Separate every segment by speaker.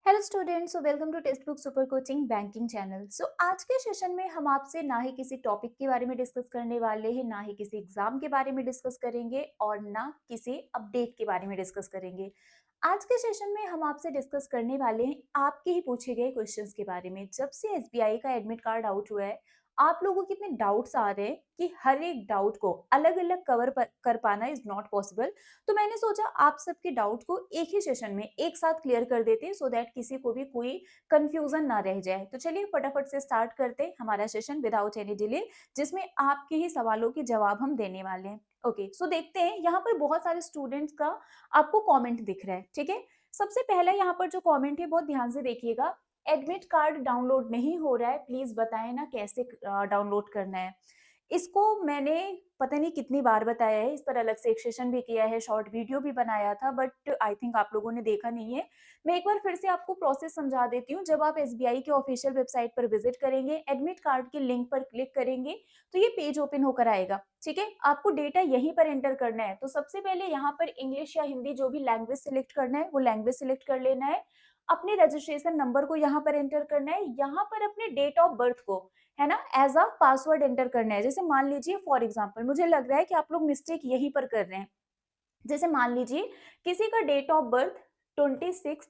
Speaker 1: Hello students, so welcome to text book super coaching banking channel. So आज के session में हम आपसे ना ही किसी टॉपिक के बारे में डिस्कस करने वाले हैं, ना ही किसी एग्जाम के बारे में डिस्कस करेंगे और ना किसी अपडेट के बारे में डिस्कस करेंगे। आज के सेशन में हम आपसे डिस्कस करने वाले हैं आपके ही पूछे गए क्वेश्चंस के बारे में। जब से एसबीआई का एडमिट कार्ड आउट हुआ है, आप लोगों के इतने डाउट्स आ रहे हैं कि हर एक डाउट को अलग अलग कर पाना इज नॉट पॉसिबल। तो मैंने सोचा आप सबके डाउट को एक ही सेशन में एक साथ क्लियर कर देते हैं, सो दैट किसी को भी कोई कंफ्यूजन ना रह जाए। तो चलिए फटाफट से स्टार्ट करते हैं हमारा सेशन विदाउट एनी डिले, जिसमें आपके ही सवालों के जवाब हम देने वाले हैं। ओके, सो देखते हैं। यहाँ पर बहुत सारे स्टूडेंट्स का आपको कमेंट दिख रहा है, ठीक है। सबसे पहला यहाँ पर जो कमेंट है बहुत ध्यान से देखिएगा। एडमिट कार्ड डाउनलोड नहीं हो रहा है, प्लीज बताएं ना कैसे डाउनलोड करना है। इसको मैंने पता नहीं कितनी बार बताया है, इस पर अलग से एक सेशन भी किया है, शॉर्ट वीडियो भी बनाया था, बट आई थिंक आप लोगों ने देखा नहीं है। मैं एक बार फिर से आपको प्रोसेस समझा देती हूँ। जब आप एसबीआई के ऑफिशियल वेबसाइट पर विजिट करेंगे, एडमिट कार्ड के लिंक पर क्लिक करेंगे, तो ये पेज ओपन होकर आएगा, ठीक है। आपको डेटा यहीं पर एंटर करना है। तो सबसे पहले यहाँ पर इंग्लिश या हिंदी जो भी लैंग्वेज सिलेक्ट करना है वो लैंग्वेज सिलेक्ट कर लेना है। अपने रजिस्ट्रेशन नंबर को यहाँ पर एंटर करना है। यहाँ पर अपने डेट ऑफ बर्थ को, है ना, एज अ पासवर्ड एंटर करना है। जैसे मान लीजिए फॉर एग्जांपल, मुझे लग रहा है कि आप लोग मिस्टेक यहीं पर कर रहे हैं। जैसे मान लीजिए किसी का डेट ऑफ बर्थ 26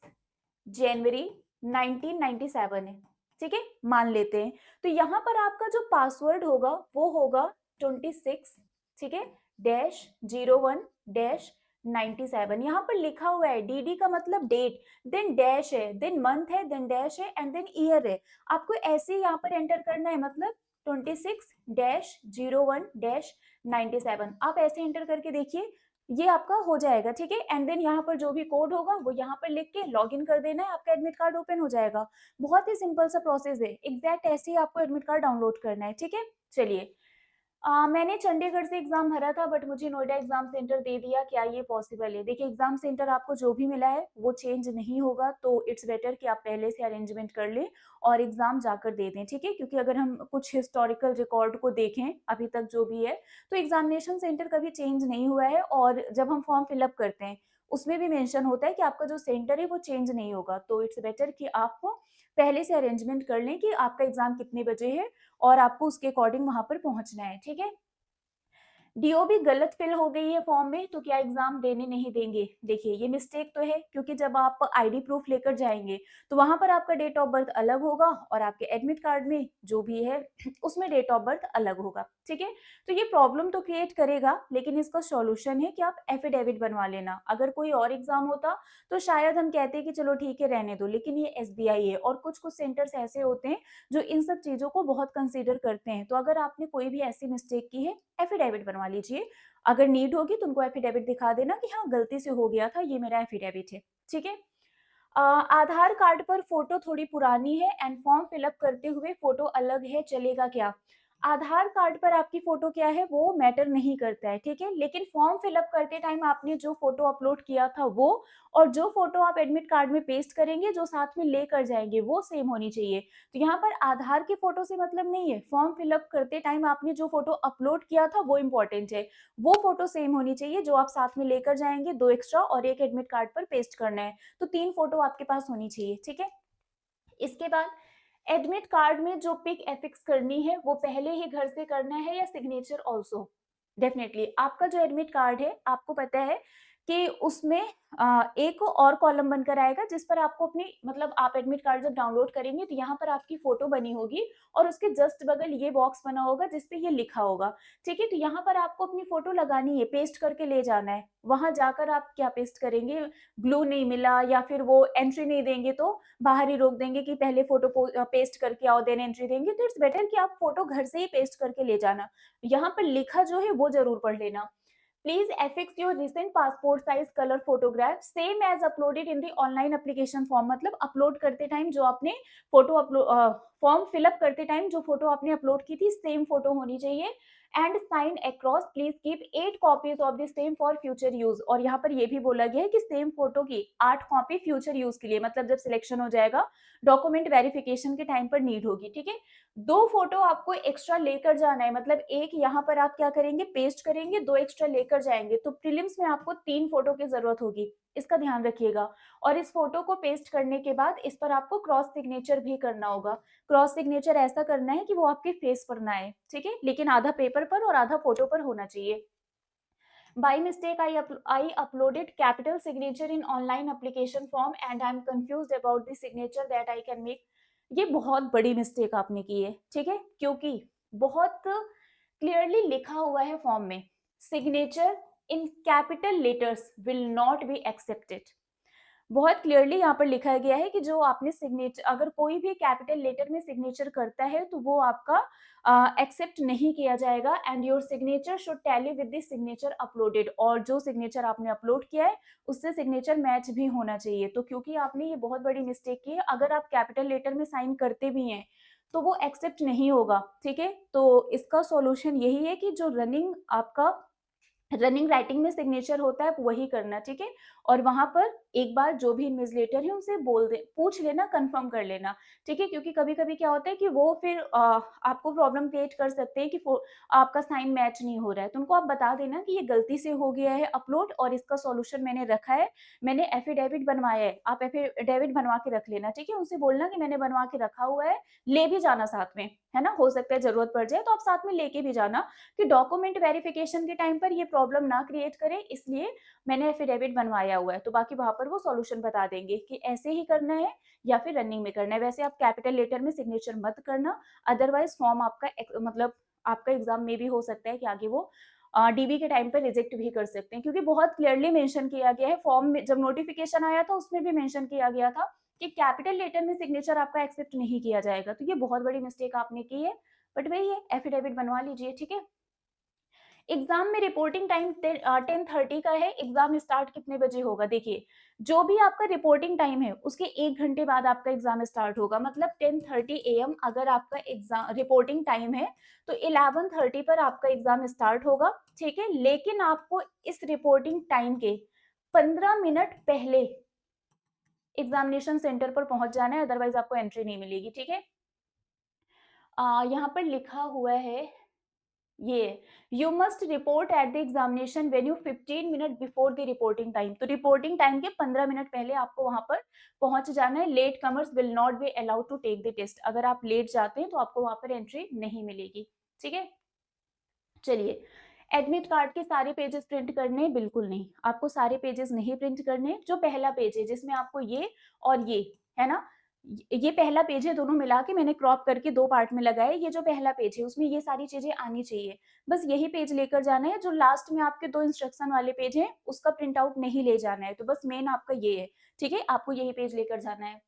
Speaker 1: जनवरी 1997 है, ठीक है, मान लेते हैं। तो यहाँ पर आपका जो पासवर्ड होगा वो होगा 26, ठीक है, -01-97। यहाँ पर लिखा हुआ है डीडी का मतलब डेट, देन डैश है, देन मंथ है, देन डैश है एंड देन ईयर है। आपको ऐसे ही यहाँ पर एंटर करना है, मतलब 26-01-97। आप ऐसे एंटर करके देखिए, ये आपका हो जाएगा, ठीक है। एंड देन यहाँ पर जो भी कोड होगा वो यहाँ पर लिख के लॉगिन कर देना है, आपका एडमिट कार्ड ओपन हो जाएगा। बहुत ही सिंपल सा प्रोसेस है, एग्जैक्ट ऐसे ही आपको एडमिट कार्ड डाउनलोड करना है, ठीक है। चलिए, मैंने चंडीगढ़ से एग्जाम भरा था, बट मुझे नोएडा एग्जाम सेंटर दे दिया। क्या ये पॉसिबल है? देखिए, एग्जाम सेंटर आपको जो भी मिला है वो चेंज नहीं होगा, तो इट्स बेटर कि आप पहले से अरेंजमेंट कर लें और एग्जाम जाकर दे दें, ठीक है। क्योंकि अगर हम कुछ हिस्टोरिकल रिकॉर्ड को देखें अभी तक जो भी है, तो एग्जामिनेशन सेंटर कभी चेंज नहीं हुआ है। और जब हम फॉर्म फिलअप करते हैं उसमें भी मेंशन होता है कि आपका जो सेंटर है वो चेंज नहीं होगा। तो इट्स बेटर कि आप पहले से अरेंजमेंट कर लें कि आपका एग्जाम कितने बजे है और आपको उसके अकॉर्डिंग वहां पर पहुंचना है, ठीक है। डीओ भी गलत फिल हो गई है फॉर्म में, तो क्या एग्जाम देने नहीं देंगे? देखिए, ये मिस्टेक तो है, क्योंकि जब आप आईडी प्रूफ लेकर जाएंगे तो वहां पर आपका डेट ऑफ बर्थ अलग होगा और आपके एडमिट कार्ड में जो भी है उसमें डेट ऑफ बर्थ अलग होगा, ठीक है। तो ये प्रॉब्लम तो क्रिएट करेगा, लेकिन इसका सॉल्यूशन है कि आप एफिडेविट बनवा लेना। अगर कोई और एग्जाम होता तो शायद हम कहते कि चलो ठीक है रहने दो, लेकिन ये एसबीआई है और कुछ कुछ सेंटर्स ऐसे होते हैं जो इन सब चीजों को बहुत कंसीडर करते हैं। तो अगर आपने कोई भी ऐसी मिस्टेक की है, एफिडेविट बनवा लीजिए। अगर नीड होगी तो उनको एफिडेविट दिखा देना कि हाँ गलती से हो गया था, ये मेरा एफिडेविट है, ठीक है। आधार कार्ड पर फोटो थोड़ी पुरानी है एंड फॉर्म फिलअप करते हुए फोटो अलग है, चलेगा क्या? आधार कार्ड पर आपकी फोटो क्या है वो मैटर नहीं करता है, ठीक है। लेकिन फॉर्म फिलअप करते टाइम आपने जो फोटो अपलोड किया था वो, और जो फोटो आप एडमिट कार्ड में पेस्ट करेंगे, जो साथ में लेकर जाएंगे, वो सेम होनी चाहिए। तो यहाँ पर आधार की फोटो से मतलब नहीं है, फॉर्म फिलअप करते टाइम आपने जो फोटो अपलोड किया था वो इम्पोर्टेंट है। वो फोटो सेम होनी चाहिए जो आप साथ में लेकर जाएंगे, 2 एक्स्ट्रा और एक एडमिट कार्ड पर पेस्ट करना है। तो 3 फोटो आपके पास होनी चाहिए, ठीक है। इसके बाद एडमिट कार्ड में जो पिक एफिक्स करनी है वो पहले ही घर से करना है या सिग्नेचर ऑल्सो? डेफिनेटली आपका जो एडमिट कार्ड है, आपको पता है कि उसमें एक और कॉलम बनकर आएगा जिस पर आपको अपनी, मतलब आप एडमिट कार्ड जब डाउनलोड करेंगे तो यहाँ पर आपकी फोटो बनी होगी और उसके जस्ट बगल ये बॉक्स बना होगा जिसपे ये लिखा होगा, ठीक है। तो यहाँ पर आपको अपनी फोटो लगानी है, पेस्ट करके ले जाना है। वहां जाकर आप क्या पेस्ट करेंगे? ग्लू नहीं मिला या फिर वो एंट्री नहीं देंगे तो बाहर ही रोक देंगे कि पहले फोटो पेस्ट करके आओ देन एंट्री देंगे। तो इट्स बेटर कि आप फोटो घर से ही पेस्ट करके ले जाना। यहाँ पर लिखा जो है वो जरूर पढ़ लेना। Please affix your recent passport size color photograph same as uploaded in the online application form। मतलब अपलोड करते टाइम जो आपने फोटो अपलोड, फॉर्म फिलअप करते टाइम जो फोटो आपने अपलोड की थी सेम फोटो होनी चाहिए। And sign across, please keep 8 copies of the same for future use. और यहाँ पर ये भी बोला गया है कि सेम फोटो की 8 कॉपी फ्यूचर यूज के लिए, मतलब जब सिलेक्शन हो जाएगा, डॉक्यूमेंट वेरिफिकेशन के टाइम पर नीड होगी, ठीक है। 2 फोटो आपको एक्स्ट्रा लेकर जाना है, मतलब एक यहाँ पर आप क्या करेंगे, पेस्ट करेंगे, 2 एक्स्ट्रा लेकर जाएंगे। तो प्रीलिम्स में आपको 3 फोटो की जरूरत होगी। इसका ध्यान रखिएगा। और इस फोटो को पेस्ट करने के बाद इस पर आपको क्रॉस सिग्नेचर भी करना होगा। क्रॉस सिग्नेचर ऐसा करना है कि वो आपके फेस पर ना आए, ठीक है, लेकिन आधा पेपर पर और आधा फोटो पर होना चाहिए। By mistake, I uploaded capital signature in online application form and I'm confused about the signature that I can make. ये बहुत बड़ी मिस्टेक आपने की है, ठीक है, क्योंकि बहुत क्लियरली लिखा हुआ है फॉर्म में, signature in capital letters will not be accepted. बहुत क्लियरली यहाँ पर लिखा गया है कि जो आपने सिग्नेचर, अगर कोई भी कैपिटल लेटर में सिग्नेचर करता है तो वो आपका एक्सेप्ट नहीं किया जाएगा and your signature should tally with the signature uploaded, और जो सिग्नेचर आपने अपलोड किया है उससे सिग्नेचर मैच भी होना चाहिए। तो क्योंकि आपने ये बहुत बड़ी मिस्टेक की है, अगर आप कैपिटल लेटर में साइन करते भी हैं तो वो एक्सेप्ट नहीं होगा, ठीक है। तो इसका सॉल्यूशन यही है कि जो रनिंग राइटिंग में सिग्नेचर होता है वही करना, ठीक है। और वहां पर एक बार जो भी इन्विजिलेटर है उनसे बोल दे, पूछ लेना, कंफर्म कर लेना, ठीक है, क्योंकि कभी कभी क्या होता है कि वो फिर आपको प्रॉब्लम क्रिएट कर सकते हैं कि आपका साइन मैच नहीं हो रहा है। तो उनको आप बता देना कि ये गलती से हो गया है अपलोड और इसका सॉल्यूशन मैंने रखा है, मैंने एफिडेविट बनवाया है, आप एफिडेविट बनवा के रख लेना, ठीक है। उनसे बोलना कि मैंने बनवा के रखा हुआ है, ले भी जाना साथ में, है ना, हो सकता है जरूरत पड़ जाए तो आप साथ में लेके भी जाना कि डॉक्यूमेंट वेरिफिकेशन के टाइम पर ये प्रॉब्लम ना क्रिएट करे, इसलिए मैंने एफिडेविट बनवाया हुआ है। तो बाकी वहां पर वो सॉल्यूशन बता देंगे कि ऐसे ही करना है या फिर रनिंग में करना है। वैसे आप कैपिटल लेटर में सिग्नेचर मत करना, अदरवाइज फॉर्म आपका मतलब आपका एग्जाम में भी हो सकता है कि आगे वो डीबी के टाइम पर रिजेक्ट भी कर सकते हैं, क्योंकि बहुत क्लियरली मेंशन किया गया है फॉर्म में, जब नोटिफिकेशन आया था उसमें भी मेंशन किया गया था कि कैपिटल लेटर में सिग्नेचर आपका एक्सेप्ट नहीं किया जाएगा। तो ये बहुत बड़ी मिस्टेक आपने की है, बट वही है, एफिडेविट बनवा लीजिए, ठीक है। एग्जाम में रिपोर्टिंग टाइम 10:30 का है। एग्जाम स्टार्ट कितने बजे होगा? देखिए, जो भी आपका रिपोर्टिंग टाइम है उसके 1 घंटे बाद आपका एग्जाम स्टार्ट होगा, मतलब 10:30 AM अगर आपका एग्जाम रिपोर्टिंग टाइम है तो 11:30 पर आपका एग्जाम स्टार्ट होगा, ठीक है। लेकिन आपको इस रिपोर्टिंग टाइम के 15 मिनट पहले एग्जामिनेशन सेंटर पर पहुंच जाना है, अदरवाइज आपको एंट्री नहीं मिलेगी, ठीक है। यहाँ पर लिखा हुआ है ये, you must report at the examination venue 15 minute before the reporting time. तो रिपोर्टिंग टाइम के 15 मिनट पहले आपको वहां पर पहुंच जाना है। Latecomers will not be allowed to take the test. अगर आप लेट जाते हैं तो आपको वहां पर एंट्री नहीं मिलेगी, ठीक है। चलिए, एडमिट कार्ड के सारे पेजेस प्रिंट करने हैं? बिल्कुल नहीं, आपको सारे पेजेस नहीं प्रिंट करने। जो पहला पेज है जिसमें आपको ये और ये, है ना, ये पहला पेज है, दोनों मिला के मैंने क्रॉप करके 2 पार्ट में लगाया। ये जो पहला पेज है उसमें ये सारी चीजें आनी चाहिए, बस यही पेज लेकर जाना है। जो लास्ट में आपके 2 इंस्ट्रक्शन वाले पेज हैं उसका प्रिंट आउट नहीं ले जाना है, तो बस मेन आपका ये है, ठीक है, आपको यही पेज लेकर जाना है।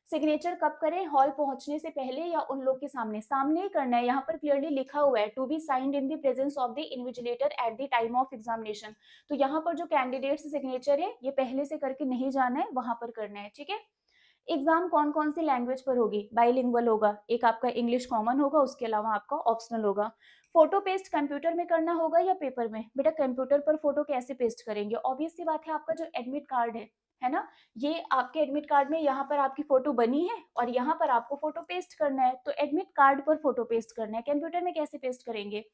Speaker 1: सिग्नेचर कब करें? हॉल पहुंचने से पहले या उन लोग के सामने? सामने ही करना है। यहाँ पर क्लियरली लिखा हुआ है to be signed in the presence of the invigilator at the time of examination. तो यहाँ पर जो कैंडिडेट्स सिग्नेचर है ये पहले से करके नहीं जाना है, वहां पर करना है, ठीक है। एग्जाम कौन कौन सी लैंग्वेज पर होगी? बाइलिंगुअल होगा, एक आपका इंग्लिश कॉमन होगा, उसके अलावा आपका ऑप्शनल होगा। फोटो पेस्ट कंप्यूटर में करना होगा या पेपर में? बेटा कंप्यूटर पर फोटो कैसे पेस्ट करेंगे? ऑब्वियस सी बात है, आपका जो एडमिट कार्ड है ना, ये आपके एडमिट कार्ड में यहाँ पर आपकी फोटो बनी है और यहाँ पर आपको फोटो पेस्ट करना है, तो एडमिट कार्ड पर फोटो पेस्ट करना है। कंप्यूटर में कैसे पेस्ट करेंगे?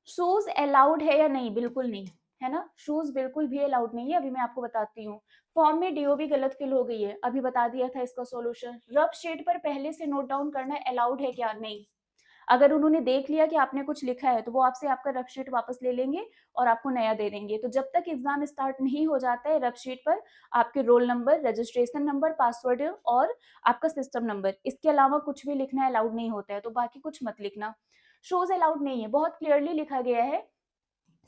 Speaker 1: शूज अलाउड है या नहीं? बिल्कुल नहीं, है ना, शूज बिल्कुल भी अलाउड नहीं है। अभी मैं आपको बताती हूँ। फॉर्म में डीओबी गलत फिल हो गई है, अभी बता दिया था इसका सॉल्यूशन। रफ शीट पर पहले से नोट डाउन करना अलाउड है क्या? नहीं। अगर उन्होंने देख लिया कि आपने कुछ लिखा है तो वो आपसे आपका रफ शीट वापस ले लेंगे और आपको नया दे देंगे। तो जब तक एग्जाम स्टार्ट नहीं हो जाता है, रफ शीट पर आपके roll number, registration number, password और आपका सिस्टम नंबर, इसके अलावा कुछ भी लिखना अलाउड नहीं होता है, तो बाकी कुछ मत लिखना। शूज अलाउड नहीं है, बहुत क्लियरली लिखा गया है।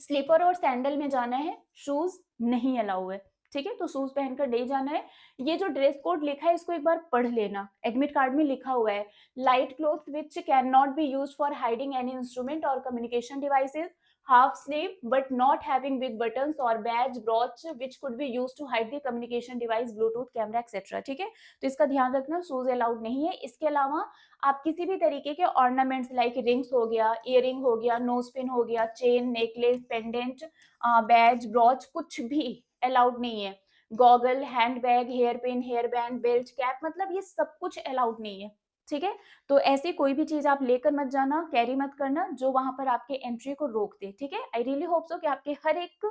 Speaker 1: स्लीपर और सैंडल में जाना है, शूज नहीं अलाउ है, ठीक है, तो शूज पहनकर नहीं जाना है। ये जो ड्रेस कोड लिखा है इसको एक बार पढ़ लेना, एडमिट कार्ड में लिखा हुआ है, light cloth which can not be use for hiding any instrument और communication devices, half sleeve but not having big buttons or badge brooch which could be used to hide the communication device, bluetooth camera etc, ठीक है। तो इसका ध्यान रखना, shoes allowed नहीं है। इसके अलावा आप किसी भी तरीके के ऑर्नामेंट्स लाइक रिंग्स हो गया, इयरिंग हो गया, नोज पिन हो गया, chain, necklace, pendant, badge, brooch, कुछ भी अलाउड नहीं है। Goggle, hand bag, hair pin, hair band, belt, cap, मतलब ये सब कुछ अलाउड नहीं है, ठीक है। तो ऐसी कोई भी चीज आप लेकर मत जाना, कैरी मत करना जो वहां पर आपके एंट्री को रोक दे, ठीक है। आई रियली होप सो कि आपके हर एक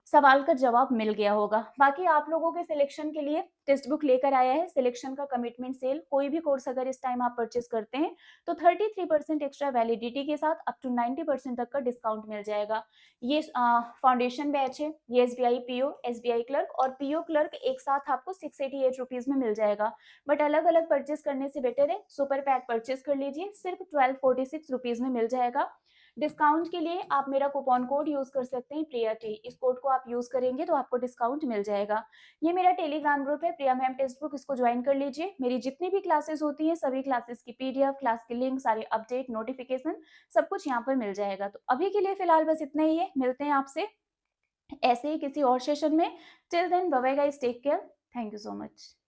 Speaker 1: सवाल का जवाब मिल गया होगा। बाकी आप लोगों के सिलेक्शन के लिए टेक्स्ट बुक लेकर आया है सिलेक्शन का कमिटमेंट सेल। कोई भी कोर्स अगर इस टाइम आप परचेज़ करते हैं, तो 33% एक्स्ट्रा वैलिडिटी के साथ अप टू 90% तक का डिस्काउंट मिल जाएगा। ये फाउंडेशन बैच है, ये एसबीआई पीओ, एसबीआई क्लर्क और पीओ क्लर्क एक साथ आपको 688 रुपीज़ में मिल जाएगा। बट अलग-अलग परचेज़ करने से बेटर है सुपर पैक परचेज़ कर लीजिए, सिर्फ 1246 रुपीज़ में मिल जाएगा। डिस्काउंट के लिए आप मेरा कूपन कोड यूज़ कर सकते हैं प्रिया टी। इस कोड को आप यूज़ करेंगे तो आपको डिस्काउंट मिल जाएगा। ये मेरा टेलीग्राम ग्रुप है प्रिया मैम टेक्स्ट बुक, इसको ज्वाइन कर लीजिए। मेरी जितनी भी क्लासेस होती हैं सभी क्लासेस की पीडीएफ, क्लास की लिंक, सारे अपडेट, नोटिफिकेशन सब कुछ यहाँ पर मिल जाएगा। तो अभी के लिए फिलहाल बस इतना ही है। मिलते हैं आपसे ऐसे ही किसी और सेशन में। Till then bye bye guys, take care. Thank you so much.